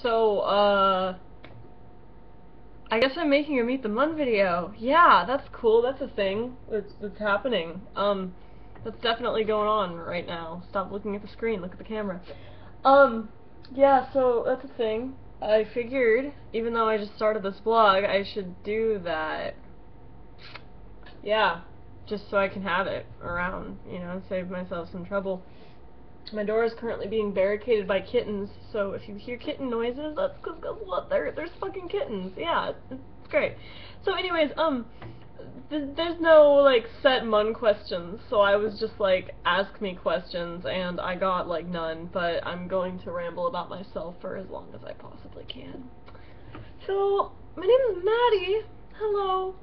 So, I guess I'm making a Meet the Mun video. Yeah, that's cool. That's a thing. That's happening. That's definitely going on right now. Stop looking at the screen. Look at the camera. Yeah, so that's a thing. I figured, even though I just started this blog, I should do that. Yeah, just so I can have it around, you know, save myself some trouble. My door is currently being barricaded by kittens, so if you hear kitten noises, that's because guess what? There's fucking kittens. Yeah, it's great. So anyways, there's no, like, set Mun questions, so I was just like, ask me questions, and I got, like, none, but I'm going to ramble about myself for as long as I possibly can. So, my name is Maddie. Hello.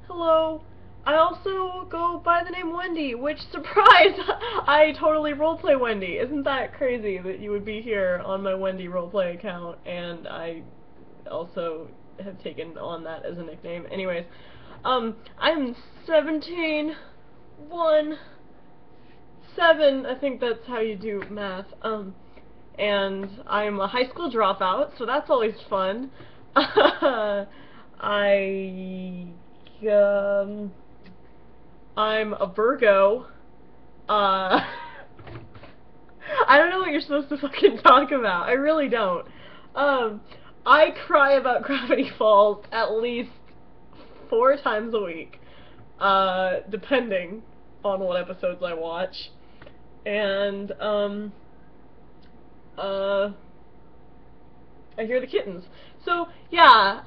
Hello. I also go by the name Wendy, which, surprise, I totally roleplay Wendy. Isn't that crazy that you would be here on my Wendy roleplay account, and I also have taken on that as a nickname. Anyways, I'm 17, 1, 7, I think that's how you do math, and I'm a high school dropout, so that's always fun. I'm a Virgo. I don't know what you're supposed to fucking talk about. I really don't. I cry about Gravity Falls at least 4 times a week, depending on what episodes I watch. And, I hear the kittens. So yeah,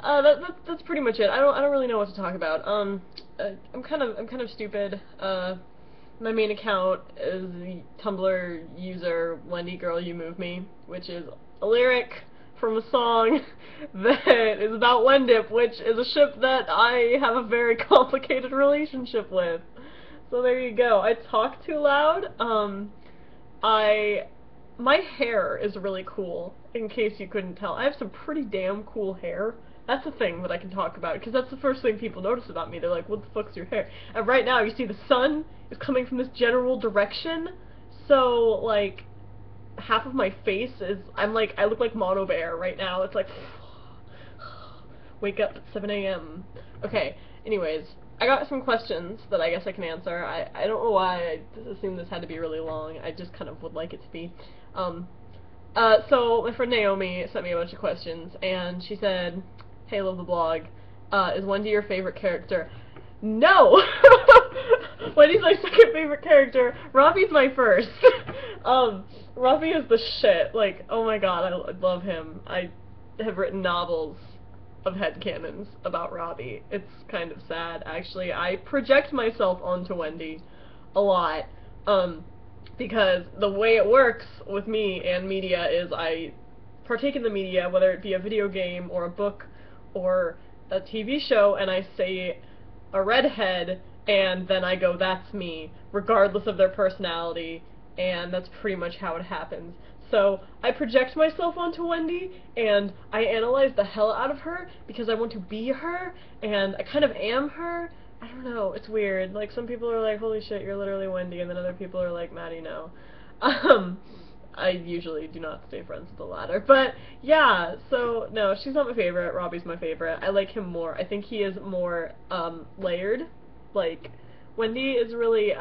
that's pretty much it. I don't really know what to talk about. I'm kind of stupid. My main account is the Tumblr user Wendy Girl You Move Me, which is a lyric from a song that is about Wendip, which is a ship that I have a very complicated relationship with. So there you go. I talk too loud. My hair is really cool, in case you couldn't tell. I have some pretty damn cool hair. That's a thing that I can talk about, because that's the first thing people notice about me. They're like, what the fuck's your hair? And right now, you see the sun is coming from this general direction, so, like, half of my face is, I look like Mono Bear right now. It's like, wake up at 7 a.m. Okay, anyways, I got some questions that I guess I can answer. I don't know why I assumed this had to be really long. I just kind of would like it to be. So my friend Naomi sent me a bunch of questions, and she said, hey, love the blog, is Wendy your favorite character? No! Wendy's my second favorite character. Robbie's my first. Robbie is the shit. Like, oh my god, I love him. I have written novels of headcanons about Robbie. It's kind of sad, actually. I project myself onto Wendy a lot, because the way it works with me and media is I partake in the media, whether it be a video game or a book or a TV show, and I say a redhead, and then I go, that's me, regardless of their personality, and that's pretty much how it happens. So I project myself onto Wendy, and I analyze the hell out of her, because I want to be her, and I kind of am her. I don't know, it's weird. Like, some people are like, holy shit, you're literally Wendy, and then other people are like, Maddie, no. I usually do not stay friends with the latter. But, yeah, so, no, she's not my favorite. Robbie's my favorite. I like him more. I think he is more, layered. Like, Wendy is really,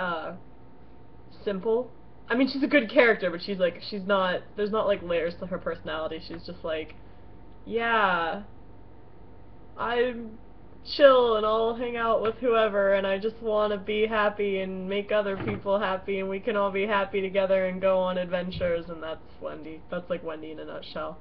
simple. I mean, she's a good character, but she's not, there's not, like, layers to her personality. She's just like, yeah, I'm chill and I'll hang out with whoever, and I just want to be happy and make other people happy, and we can all be happy together and go on adventures, and that's Wendy. That's, like, Wendy in a nutshell.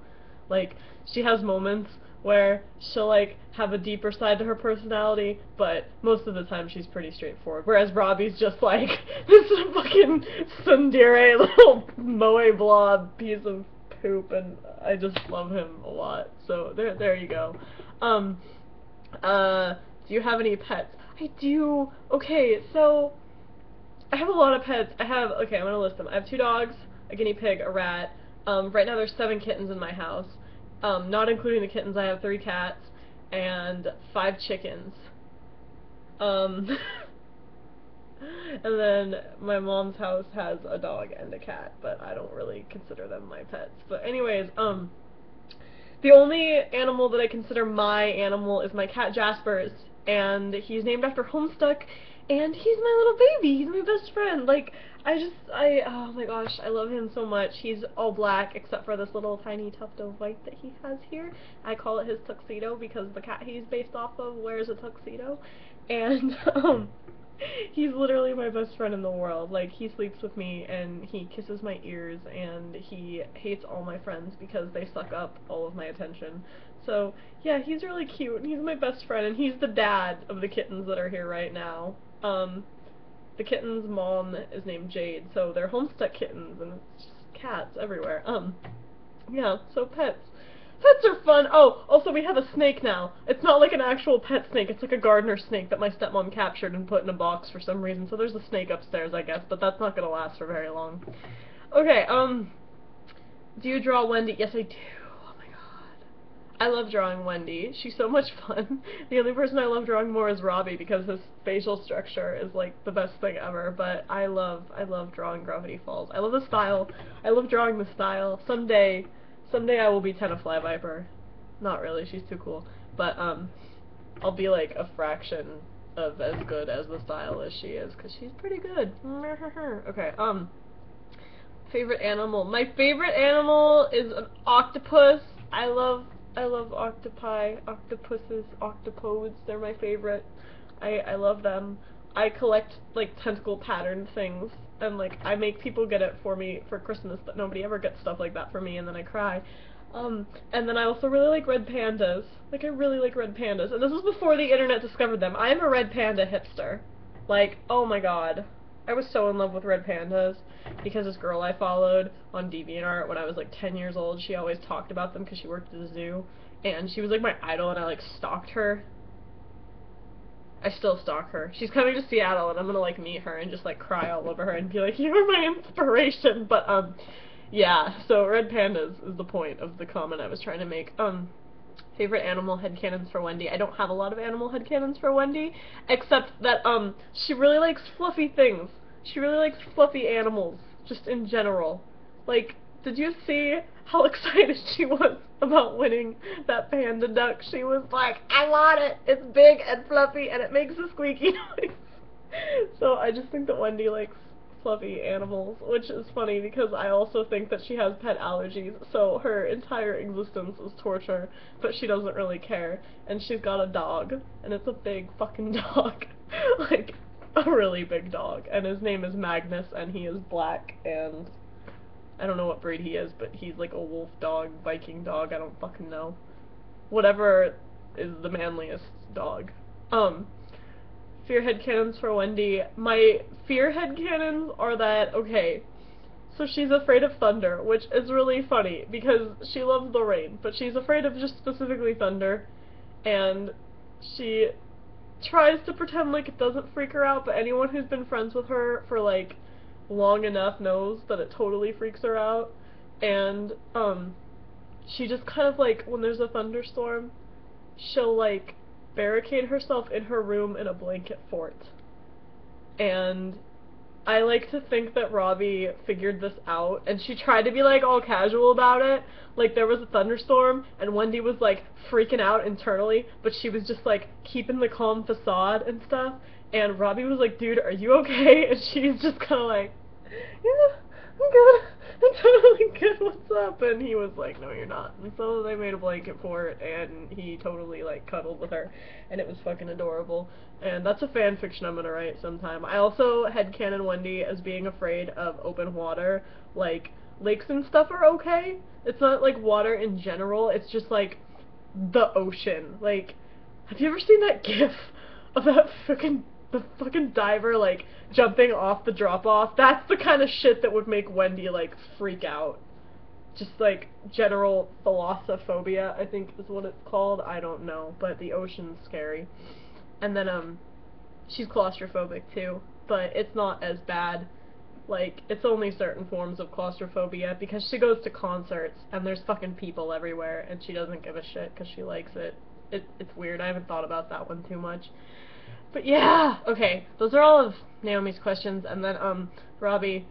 Like, she has moments where she'll, like, have a deeper side to her personality, but most of the time she's pretty straightforward. Whereas Robbie's just, like, this fucking tsundere little moe blob piece of poop, and I just love him a lot. So, there you go. Do you have any pets? I do. Okay, so I have a lot of pets. Okay, I'm gonna list them. I have 2 dogs, a guinea pig, a rat. Right now there's 7 kittens in my house. Not including the kittens, I have 3 cats and 5 chickens. And then my mom's house has a dog and a cat, but I don't really consider them my pets. But anyways, The only animal that I consider my animal is my cat Jasper's, and he's named after Homestuck, and he's my little baby. He's my best friend. Like, oh my gosh, I love him so much. He's all black except for this little tiny tuft of white that he has here. I call it his tuxedo because the cat he's based off of wears a tuxedo, and he's literally my best friend in the world. Like, he sleeps with me, and he kisses my ears, and he hates all my friends because they suck up all of my attention. So, yeah, he's really cute, and he's my best friend, and he's the dad of the kittens that are here right now. The kitten's mom is named Jade, so they're Homestuck kittens, and it's just cats everywhere. Yeah, so pets. Pets are fun. Oh, also we have a snake now. It's not like an actual pet snake, it's like a gardener snake that my stepmom captured and put in a box for some reason, so there's a snake upstairs, I guess, but that's not gonna last for very long. Okay, do you draw Wendy? Yes, I do. Oh my god. I love drawing Wendy. She's so much fun. The only person I love drawing more is Robbie because his facial structure is like the best thing ever, but I love drawing Gravity Falls. I love the style. I love drawing the style. Someday I will be Tenna Flyviper. Not really, she's too cool. But, I'll be like a fraction of as good as the style as she is, because she's pretty good. Okay, favorite animal. My favorite animal is an octopus. I love octopi, octopuses, octopodes. They're my favorite. I love them. I collect, like, tentacle patterned things, and, like, I make people get it for me for Christmas, but nobody ever gets stuff like that for me, and then I cry. And then I also really like red pandas. Like, I really like red pandas. And this was before the internet discovered them. I am a red panda hipster. Like, oh my god. I was so in love with red pandas because this girl I followed on DeviantArt when I was like 10 years old, she always talked about them because she worked at the zoo, and she was like my idol, and I like stalked her. I still stalk her. She's coming to Seattle, and I'm gonna like meet her and just like cry all over her and be like, you're my inspiration. But yeah, so red pandas is the point of the comment I was trying to make. Favorite animal headcanons for Wendy. I don't have a lot of animal headcanons for Wendy, except that she really likes fluffy things. She really likes fluffy animals, just in general. Like, did you see how excited she was about winning that panda duck? She was like, I want it! It's big and fluffy and it makes a squeaky noise. So I just think that Wendy likes fluffy animals, which is funny because I also think that she has pet allergies, so her entire existence is torture, but she doesn't really care. And she's got a dog, and it's a big fucking dog. Like, a really big dog, and his name is Magnus, and he is black, and I don't know what breed he is, but he's like a wolf dog, Viking dog, I don't fucking know. Whatever is the manliest dog. Fear headcanons for Wendy. My fear headcanons are that, okay, so she's afraid of thunder, which is really funny, because she loves the rain, but she's afraid of just specifically thunder, and she tries to pretend like it doesn't freak her out, but anyone who's been friends with her for, like, long enough knows that it totally freaks her out, and, she just kind of, like, when there's a thunderstorm, she'll, like, barricade herself in her room in a blanket fort. And I like to think that Robbie figured this out, and she tried to be like all casual about it. Like, there was a thunderstorm, and Wendy was like freaking out internally, but she was just like keeping the calm facade and stuff. And Robbie was like, dude, are you okay? And she's just kind of like, yeah, I'm good. I'm totally good, what's up? And he was like, no, you're not. And so they made a blanket fort, and he totally, like, cuddled with her, and it was fucking adorable. And that's a fanfiction I'm gonna write sometime. I also headcanon Wendy as being afraid of open water. Like, lakes and stuff are okay. It's not, like, water in general, it's just, like, the ocean. Like, have you ever seen that gif of that the fucking diver, like, jumping off the drop-off? That's the kind of shit that would make Wendy, like, freak out. Just, like, general thalassophobia, I think is what it's called. I don't know, but the ocean's scary. And then, she's claustrophobic, too, but it's not as bad. Like, it's only certain forms of claustrophobia, because she goes to concerts, and there's fucking people everywhere, and she doesn't give a shit, because she likes it. It's weird. I haven't thought about that one too much. But yeah, okay, those are all of Naomi's questions, and then, Robbie,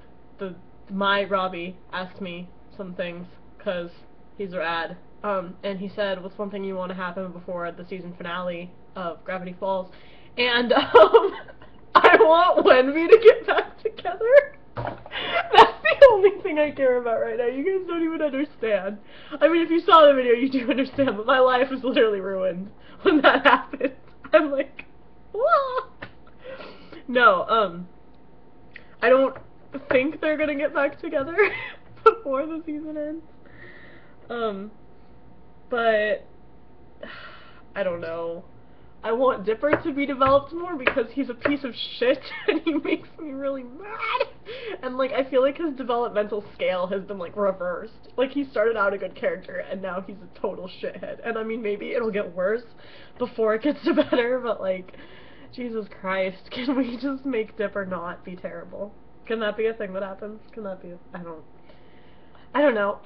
my Robbie, asked me some things, because He's rad. And he said, what's one thing you want to happen before the season finale of Gravity Falls? And, I want Wendy to get back together. That's the only thing I care about right now. You guys don't even understand. I mean, if you saw the video, you do understand, but my life was literally ruined when that happened. I'm like, whoa. No, I don't think they're gonna get back together before the season ends. But I don't know. I want Dipper to be developed more because he's a piece of shit and he makes me really mad. And like I feel like his developmental scale has been like reversed. Like he started out a good character and now he's a total shithead. And I mean maybe it'll get worse before it gets better, but like Jesus Christ, can we just make Dipper not be terrible? Can that be a thing that happens? Can that be I don't know.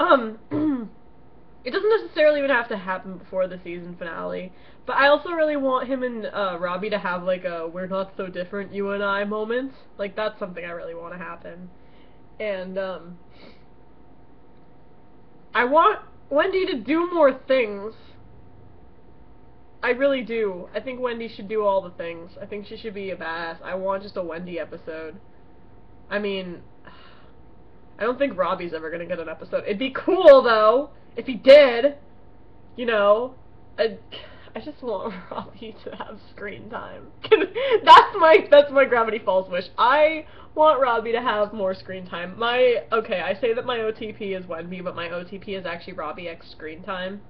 It doesn't necessarily even have to happen before the season finale, but I also really want him and Robbie to have like a we're not so different you and I moment. Like that's something I really want to happen. And I want Wendy to do more things. I really do. I think Wendy should do all the things. I think she should be a badass. I want just a Wendy episode. I mean, I don't think Robbie's ever gonna get an episode. It'd be cool though if he did, you know. I just want Robbie to have screen time. That's my Gravity Falls wish. I want Robbie to have more screen time. Okay, I say that my OTP is Wendy, but my OTP is actually Robbie X screen time.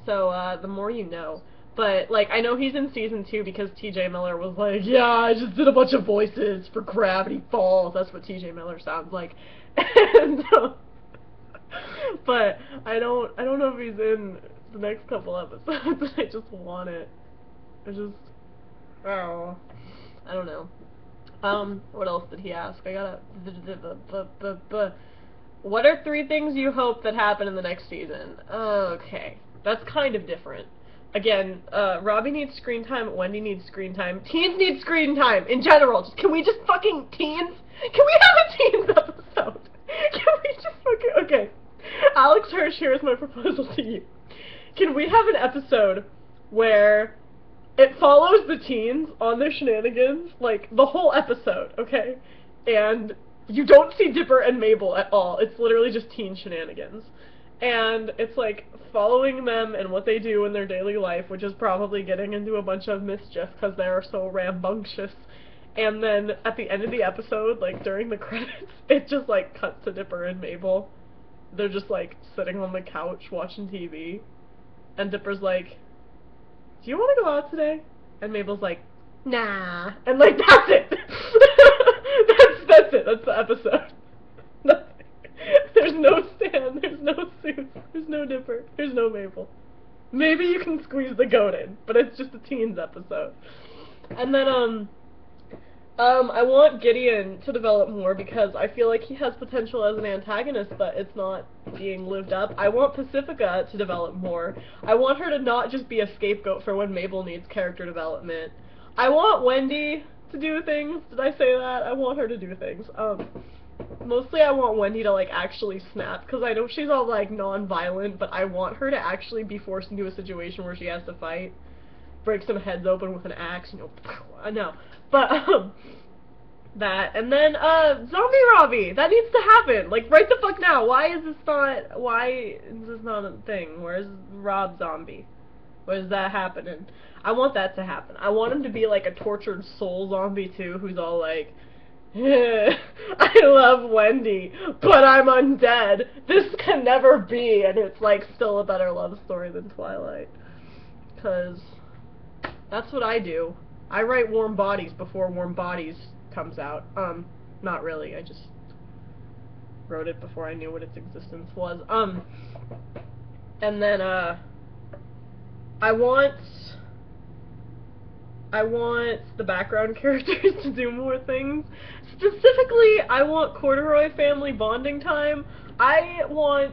So the more you know. But like I know he's in season 2 because TJ Miller was like, yeah, I just did a bunch of voices for Gravity Falls. That's what TJ Miller sounds like. And but I don't know if he's in the next couple episodes. I just want it. I don't know. What else did he ask? I gotta what are 3 things you hope that happen in the next season? Okay. That's kind of different. Again, Robbie needs screen time, Wendy needs screen time, teens need screen time in general. Can we just fucking teens? Can we have a teens episode? Can we just fucking okay. Alex Hirsch, here's my proposal to you. Can we have an episode where it follows the teens on their shenanigans, like the whole episode, okay? And you don't see Dipper and Mabel at all. It's literally just teen shenanigans. And it's like following them and what they do in their daily life, which is probably getting into a bunch of mischief because they are so rambunctious. And then at the end of the episode, like during the credits, it just like cuts to Dipper and Mabel. They're just like sitting on the couch watching TV. And Dipper's like, do you want to go out today? And Mabel's like, nah. And like, that's it. That's it. That's the episode. There's no Stan, there's no Sue, there's no Dipper, there's no Mabel. Maybe you can squeeze the goat in, but it's just a teens episode. And then, I want Gideon to develop more because I feel like he has potential as an antagonist, but it's not being lived up. I want Pacifica to develop more. I want her to not just be a scapegoat for when Mabel needs character development. I want Wendy to do things. Did I say that? I want her to do things. Mostly I want Wendy to, like, actually snap, because I know she's all, like, non-violent, but I want her to actually be forced into a situation where she has to fight. Break some heads open with an axe, you know, I know. But, that, and then, Zombie Robbie! That needs to happen! Like, right the fuck now! Why is this not a thing? Where's Rob Zombie? Where's that happening? I want that to happen. I want him to be, like, a tortured soul zombie, too, who's all, like, I love Wendy, but I'm undead. This can never be, and it's like still a better love story than Twilight. 'Cause that's what I do. I write Warm Bodies before Warm Bodies comes out. Not really. I just wrote it before I knew what its existence was. And then I want the background characters to do more things. Specifically, I want Corduroy family bonding time. I want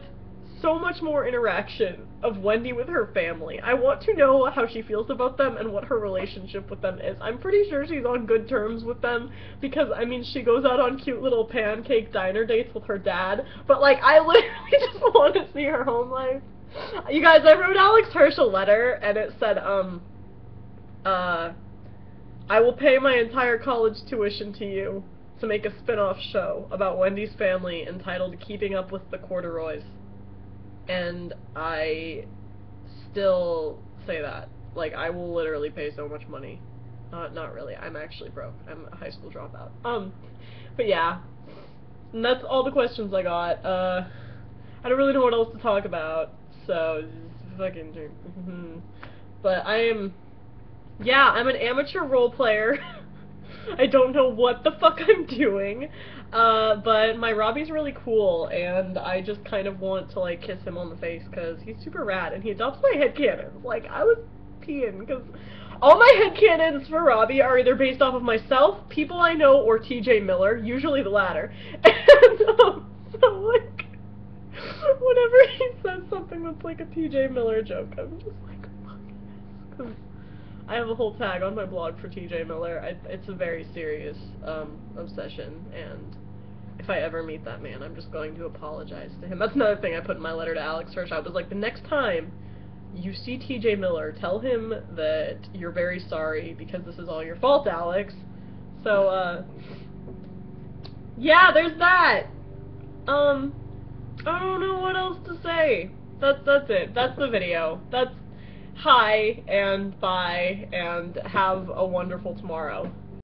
so much more interaction of Wendy with her family. I want to know how she feels about them and what her relationship with them is. I'm pretty sure she's on good terms with them because, I mean, she goes out on cute little pancake diner dates with her dad, but, like, I literally just want to see her home life. You guys, I wrote Alex Hirsch a letter, and it said, I will pay my entire college tuition to you to make a spin-off show about Wendy's family entitled Keeping Up with the Corduroys. And I still say that. Like, I will literally pay so much money. Not really. I'm actually broke. I'm a high school dropout. But yeah. And that's all the questions I got. I don't really know what else to talk about, so fucking but yeah, I'm an amateur role player. I don't know what the fuck I'm doing, but my Robbie's really cool, and I just kind of want to, like, kiss him on the face, because he's super rad, and he adopts my headcanons. Like, I was peeing, because all my headcanons for Robbie are either based off of myself, people I know, or TJ Miller, usually the latter. And, so, like, whenever he says something that's like a TJ Miller joke, I'm just like, fuck yes, because I have a whole tag on my blog for TJ Miller. It's a very serious obsession, and if I ever meet that man, I'm just going to apologize to him. That's another thing I put in my letter to Alex Hirsch. I was like, the next time you see TJ Miller, tell him that you're very sorry because this is all your fault, Alex. So, yeah, there's that. I don't know what else to say. That's it. That's the video. That's hi, and bye, and have a wonderful tomorrow.